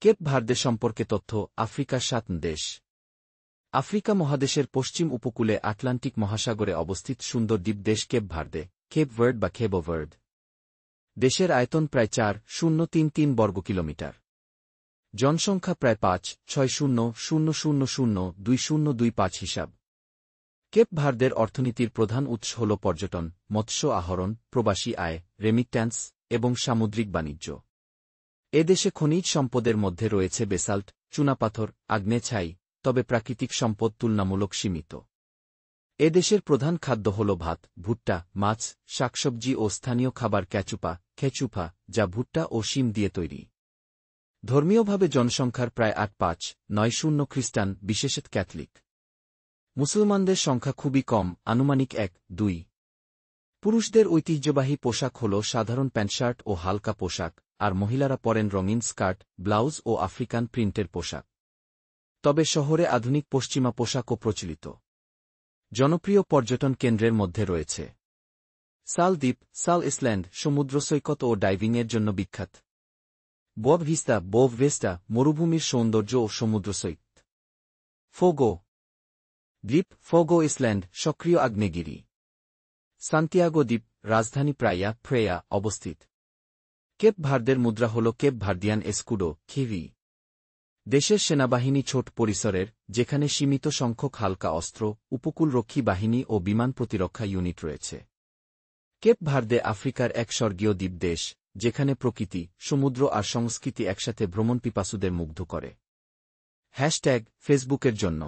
Cape Verde সম্পর্কে তথ্য। আফ্রিকার 7 দেশ। আফ্রিকা মহাদেশের পশ্চিম উপকূলে আটলান্টিক মহাসাগরে অবস্থিত সুন্দর দ্বীপ দেশ কেপ ভার্দে, কেপ ভার্ড বা কেবো ভার্ড। দেশের আয়তন প্রায় 4,033 বর্গ কিলোমিটার। জনসংখ্যা প্রায় 5,600,000-2025 হিসাব। কেপ ভার্দের অর্থনীতির প্রধান উৎস হল পর্যটন, মৎস্য আহরণ, প্রবাসী আয়, রেমিট্যান্স এবং সামুদ্রিক বাণিজ্য। এ দেশে খনিজ সম্পদের মধ্যে রয়েছে বেসাল্ট, চুনাপাথর, আগ্নেয় ছাই, তবে প্রাকৃতিক সম্পদ তুলনামূলক সীমিত। এ দেশের প্রধান খাদ্য হল ভাত, ভুট্টা, মাছ, শাকসবজি ও স্থানীয় খাবার খেচুপা, যা ভুট্টা ও শিম দিয়ে তৈরি। ধর্মীয়ভাবে জনসংখ্যার প্রায় 8,590 খ্রিস্টান, বিশেষত ক্যাথলিক। মুসলমানদের সংখ্যা খুবই কম, আনুমানিক 1-2। পুরুষদের ঐতিহ্যবাহী পোশাক হল সাধারণ প্যান্টশার্ট ও হালকা পোশাক, আর মহিলারা পরেন রঙিন স্কার্ট, ব্লাউজ ও আফ্রিকান প্রিন্টের পোশাক। তবে শহরে আধুনিক পশ্চিমা পোশাকও প্রচলিত। জনপ্রিয় পর্যটন কেন্দ্রের মধ্যে রয়েছে সাল দ্বীপ, সাল ইসল্যান্ড, সমুদ্র সৈকত ও ডাইভিংয়ের জন্য বিখ্যাত। বোভ ভেস্টা, মরুভূমির সৌন্দর্য ও সমুদ্র সৈকত। ফোগো দ্বীপ, ফোগো ইসল্যান্ড, সক্রিয় আগ্নেয়গিরি। সান্তিয়াগো দ্বীপ, রাজধানী প্রেয়া অবস্থিত। কেপ ভার্দের মুদ্রা হল কেপ ভার্দিয়ান এসকুডো, খিভি। দেশের সেনাবাহিনী ছোট পরিসরের, যেখানে সীমিত সংখ্যক হালকা অস্ত্র, উপকূলরক্ষী বাহিনী ও বিমান প্রতিরক্ষা ইউনিট রয়েছে। কেপ ভার্দে আফ্রিকার এক স্বর্গীয় দ্বীপ দেশ, যেখানে প্রকৃতি, সমুদ্র আর সংস্কৃতি একসাথে ভ্রমণপিপাসুদের মুগ্ধ করে। ফেসবুকের জন্য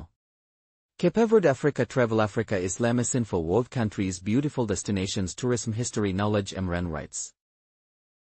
Cape Verde Africa Travel Africa Islamicin for world countries beautiful destinations tourism history knowledge and rights